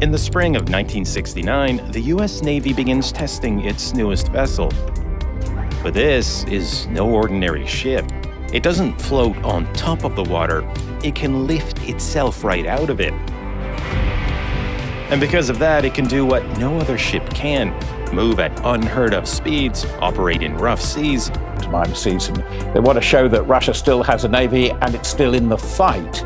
In the spring of 1969, the U.S. Navy begins testing its newest vessel. But this is no ordinary ship. It doesn't float on top of the water. It can lift itself right out of it. And because of that, it can do what no other ship can: move at unheard of speeds, operate in rough seas. Season. They want to show that Russia still has a navy and it's still in the fight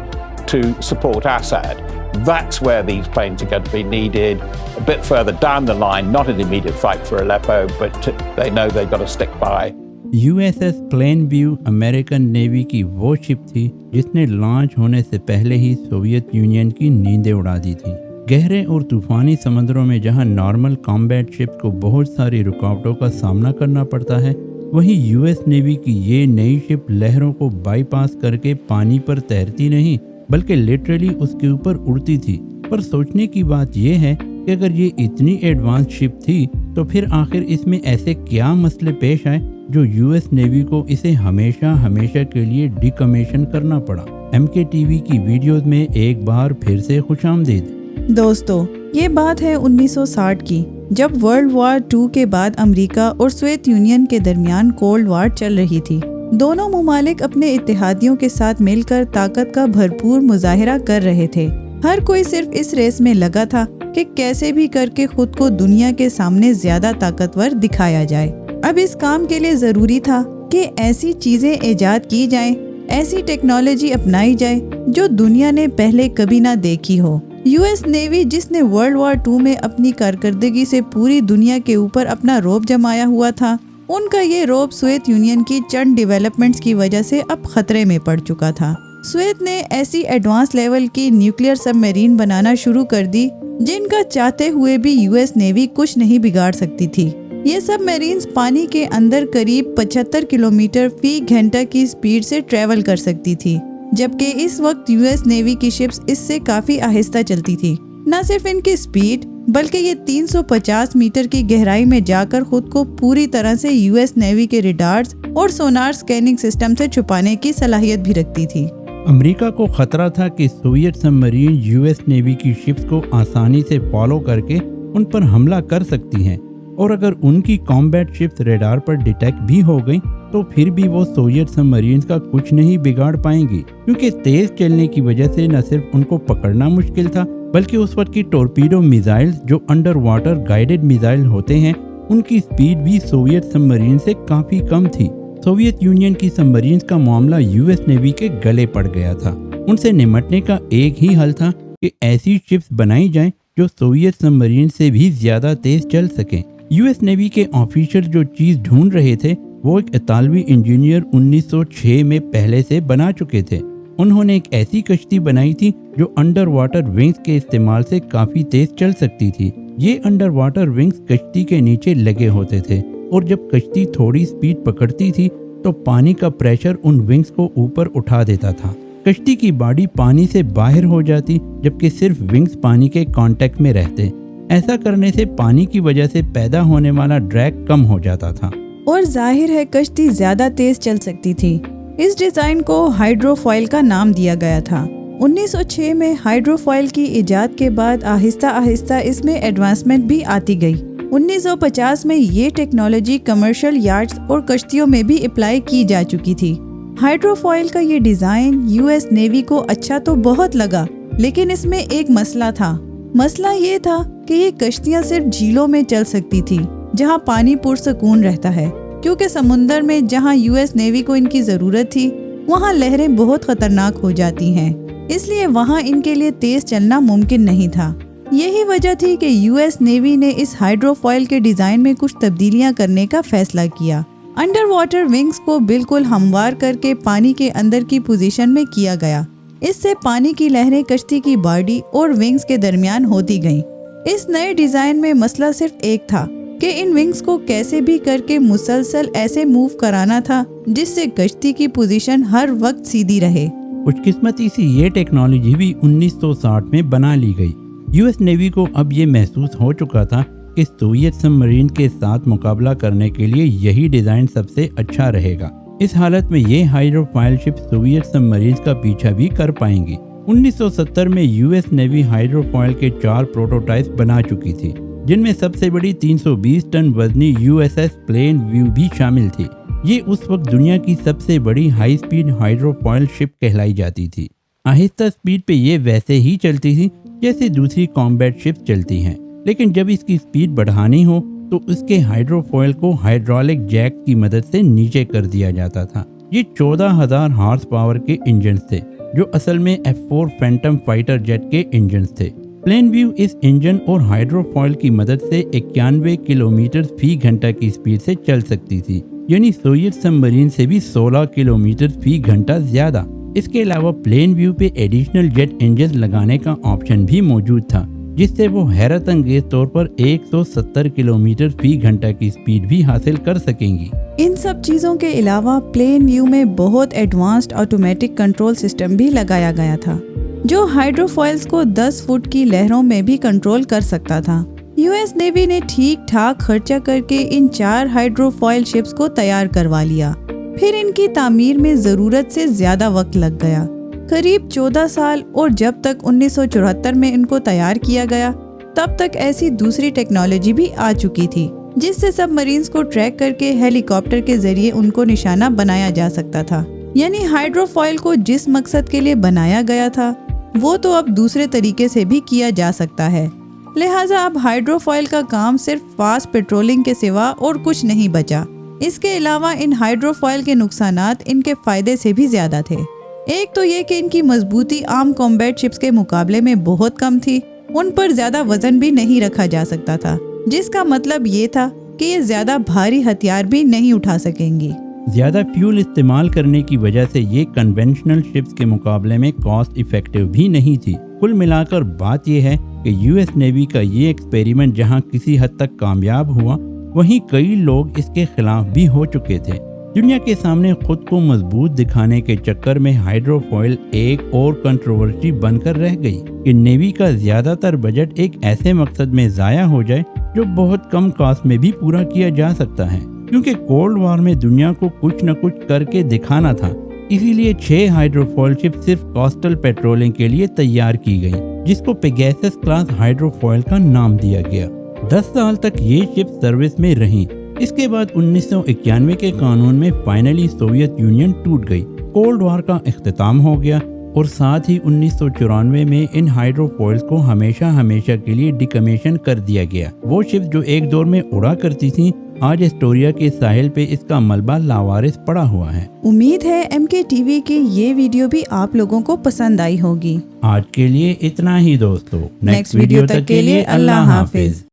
to support Assad. That's where these planes are going to be needed a bit further down the line, not an immediate fight for Aleppo, but they know they've got to stick by. USS Plainview American navy की वो ship थी जिसने launch होने से पहले ही Soviet union की नींदें उड़ा दी थी। गहरे और तूफानी समंदरों में जहां नॉर्मल कॉम्बैट शिप को बहुत सारी रुकावटों का सामना करना पड़ता है, वहीं यूएस नेवी की ये नई शिप लहरों को बाईपास करके पानी पर तैरती नहीं बल्कि लिटरली उसके ऊपर उड़ती थी। पर सोचने की बात यह है कि अगर ये इतनी एडवांस शिप थी तो फिर आखिर इसमें ऐसे क्या मसले पेश आए जो यूएस नेवी को इसे हमेशा के लिए डिकमीशन करना पड़ा। MKTV की वीडियोस में एक बार फिर से खुशामदीद। दोस्तों, ये बात है 1960 की, जब वर्ल्ड वॉर 2 के बाद अमेरिका और सोवियत यूनियन के दरमियान कोल्ड वॉर चल रही थी। दोनों मुमालिक अपने इत्तेहादियों के साथ मिलकर ताकत का भरपूर मुजाहिरा कर रहे थे। हर कोई सिर्फ इस रेस में लगा था कि कैसे भी करके खुद को दुनिया के सामने ज्यादा ताकतवर दिखाया जाए। अब इस काम के लिए जरूरी था कि ऐसी चीजें इजाद की जाएं, ऐसी टेक्नोलॉजी अपनाई जाए जो दुनिया ने पहले कभी ना देखी हो। यूएस नेवी, जिसने वर्ल्ड वॉर 2 में अपनी कारकर्दगी से पूरी दुनिया के ऊपर अपना रौब जमाया हुआ था, उनका ये रौब सोवियत यूनियन की चंद डेवलपमेंट्स की वजह से अब खतरे में पड़ चुका था। सोवियत ने ऐसी एडवांस लेवल की न्यूक्लियर सबमरीन बनाना शुरू कर दी जिनका चाहते हुए भी यूएस नेवी कुछ नहीं बिगाड़ सकती थी। ये सबमरीन्स पानी के अंदर करीब 75 किलोमीटर फी घंटा की स्पीड से ट्रेवल कर सकती थी, जबकि इस वक्त यूएस नेवी की शिप्स इससे काफी आहिस्ता चलती थी। न सिर्फ इनकी स्पीड बल्कि ये 350 मीटर की गहराई में जाकर खुद को पूरी तरह से यूएस नेवी के रडार्स और सोनार स्कैनिंग सिस्टम से छुपाने की सलाहियत भी रखती थी। अमेरिका को खतरा था कि सोवियत सबमरीन यूएस नेवी की शिप्स को आसानी से फॉलो करके उन पर हमला कर सकती हैं, और अगर उनकी कॉम्बैट शिप्स रडार पर डिटेक्ट भी हो गई तो फिर भी वो सोवियत सबमरीन्स का कुछ नहीं बिगाड़ पाएंगी, क्योंकि तेज चलने की वजह से न सिर्फ उनको पकड़ना मुश्किल था बल्कि उस वक्त की टॉर्पीडो मिसाइल्स जो अंडर वाटर गाइडेड मिसाइल होते हैं, उनकी स्पीड भी सोवियत सबमरीन से काफी कम थी। सोवियत यूनियन की सबमरीन्स का मामला यूएस नेवी के गले पड़ गया था। उनसे निपटने का एक ही हल था कि ऐसी शिप्स बनाई जाएं जो सोवियत सबमरीन से भी ज्यादा तेज चल सकें। यूएस नेवी के ऑफिसर जो चीज ढूंढ रहे थे वो एक इतालवी इंजीनियर 1906 में पहले से बना चुके थे। उन्होंने एक ऐसी कश्ती बनाई थी जो अंडर वाटर विंग्स के इस्तेमाल से काफी तेज चल सकती थी। ये अंडर वाटर विंग्स कश्ती के नीचे लगे होते थे और जब कश्ती थोड़ी स्पीड पकड़ती थी तो पानी का प्रेशर उन विंग्स को ऊपर उठा देता था। कश्ती की बॉडी पानी से बाहर हो जाती जबकि सिर्फ विंग्स पानी के कांटेक्ट में रहते। ऐसा करने से पानी की वजह से पैदा होने वाला ड्रैग कम हो जाता था और जाहिर है कश्ती ज्यादा तेज चल सकती थी। इस डिजाइन को हाइड्रोफॉइल का नाम दिया गया था। 1906 में हाइड्रोफॉइल की इजाद के बाद आहिस्ता आहिस्ता इसमें एडवांसमेंट भी आती गई। 1950 में ये टेक्नोलॉजी कमर्शियल यार्ड्स और कश्तियों में भी अप्लाई की जा चुकी थी। हाइड्रोफॉइल का ये डिजाइन यूएस नेवी को अच्छा तो बहुत लगा, लेकिन इसमें एक मसला था। मसला ये था कि ये कश्तियाँ सिर्फ झीलों में चल सकती थी जहाँ पानी पुरसकून रहता है, क्योंकि समुंदर में जहाँ यूएस नेवी को इनकी जरूरत थी वहाँ लहरें बहुत खतरनाक हो जाती हैं, इसलिए वहाँ इनके लिए तेज चलना मुमकिन नहीं था। यही वजह थी कि यूएस नेवी ने इस हाइड्रोफॉइल के डिजाइन में कुछ तब्दीलियां करने का फैसला किया। अंडर वाटर विंग्स को बिल्कुल हमवार करके पानी के अंदर की पोजीशन में किया गया। इससे पानी की लहरें कश्ती की बॉडी और विंग्स के दरमियान होती गईं। इस नए डिजाइन में मसला सिर्फ एक था कि इन विंग्स को कैसे भी करके मुसलसल ऐसे मूव कराना था जिससे कश्ती की पोजीशन हर वक्त सीधी रहे। खुशकिस्मती से ये टेक्नोलॉजी भी 1960 में बना ली गई। यूएस नेवी को अब ये महसूस हो चुका था कि सोवियत सबमरीन के साथ मुकाबला करने के लिए यही डिजाइन सबसे अच्छा रहेगा। इस हालत में ये हाइड्रोफॉइल शिप सोवियत सबमरीन का पीछा भी कर पाएंगी। 1970 में यूएस नेवी हाइड्रोफॉयल के 4 प्रोटोटाइप्स बना चुकी थी, जिनमें सबसे बड़ी 320 टन वजनी यूएसएस प्लेन व्यू भी शामिल थी। ये उस वक्त दुनिया की सबसे बड़ी हाई स्पीड हाइड्रोफॉयल शिप कहलाई जाती थी। आहिस्ता स्पीड पे ये वैसे ही चलती थी जैसे दूसरी कॉम्बैट शिप्स चलती हैं, लेकिन जब इसकी स्पीड बढ़ानी हो तो उसके हाइड्रोफॉयल को हाइड्रोलिक जैक की मदद से नीचे कर दिया जाता था। ये 14,000 हॉर्स पावर के इंजन थे, जो असल में F4 फैंटम फाइटर जेट के इंजन थे। प्लेन व्यू इस इंजन और हाइड्रोफॉयल की मदद से 91 किलोमीटर फी घंटा की स्पीड से चल सकती थी, यानी सोवियत सबमरीन से भी 16 किलोमीटर फी घंटा ज्यादा। इसके अलावा प्लेन व्यू पे एडिशनल जेट इंजन लगाने का ऑप्शन भी मौजूद था, जिससे वो हैरत अंगेज तौर पर 170 किलोमीटर फी घंटा की स्पीड भी हासिल कर सकेंगी। इन सब चीज़ों के अलावा प्लेन व्यू में बहुत एडवांस्ड ऑटोमेटिक कंट्रोल सिस्टम भी लगाया गया था, जो हाइड्रोफॉयल्स को 10 फुट की लहरों में भी कंट्रोल कर सकता था। यूएस नेवी ने ठीक ठाक खर्चा करके इन 4 हाइड्रोफॉयल शिप्स को तैयार करवा लिया। फिर इनकी तामीर में ज़रूरत से ज़्यादा वक्त लग गया, करीब 14 साल, और जब तक 1974 में इनको तैयार किया गया तब तक ऐसी दूसरी टेक्नोलॉजी भी आ चुकी थी, जिससे सबमरीन्स को ट्रैक करके हेलीकॉप्टर के जरिए उनको निशाना बनाया जा सकता था। यानी हाइड्रोफॉयल को जिस मकसद के लिए बनाया गया था वो तो अब दूसरे तरीके से भी किया जा सकता है। लिहाजा अब हाइड्रोफॉयल का काम सिर्फ फास्ट पेट्रोलिंग के सिवा और कुछ नहीं बचा। इसके अलावा इन हाइड्रोफॉयल के नुकसानात इनके फायदे से भी ज्यादा थे। एक तो ये कि इनकी मजबूती आम कॉम्बैट शिप्स के मुकाबले में बहुत कम थी, उन पर ज्यादा वजन भी नहीं रखा जा सकता था, जिसका मतलब ये था कि ये ज्यादा भारी हथियार भी नहीं उठा सकेंगी। ज्यादा फ्यूल इस्तेमाल करने की वजह से ये कन्वेंशनल शिप्स के मुकाबले में कॉस्ट इफेक्टिव भी नहीं थी। कुल मिलाकर बात यह है कि यूएस नेवी का ये एक्सपेरिमेंट जहां किसी हद तक कामयाब हुआ, वहीं कई लोग इसके खिलाफ भी हो चुके थे। दुनिया के सामने खुद को मजबूत दिखाने के चक्कर में हाइड्रोफॉयल एक और कंट्रोवर्सी बनकर रह गई कि नेवी का ज्यादातर बजट एक ऐसे मकसद में जाया हो जाए जो बहुत कम कॉस्ट में भी पूरा किया जा सकता है, क्योंकि कोल्ड वॉर में दुनिया को कुछ न कुछ करके दिखाना था। इसीलिए 6 हाइड्रोफॉयल शिप सिर्फ कोस्टल पेट्रोलिंग के लिए तैयार की गई, जिसको पेगासस क्लास हाइड्रोफॉयल का नाम दिया गया। 10 साल तक ये शिप सर्विस में रहीं। इसके बाद 1991 के कानून में फाइनली सोवियत यूनियन टूट गई, कोल्ड वॉर का इख्तिताम हो गया, और साथ ही 1994 में इन हाइड्रोफॉयल्स को हमेशा हमेशा के लिए डिकमीशन कर दिया गया। वो शिप जो एक दौर में उड़ा करती थी, आज एस्टोरिया के साहिल पे इसका मलबा लावारिस पड़ा हुआ है। उम्मीद है MK TV की ये वीडियो भी आप लोगों को पसंद आई होगी। आज के लिए इतना ही दोस्तों। नेक्स्ट वीडियो तक के लिए अल्लाह हाफिज।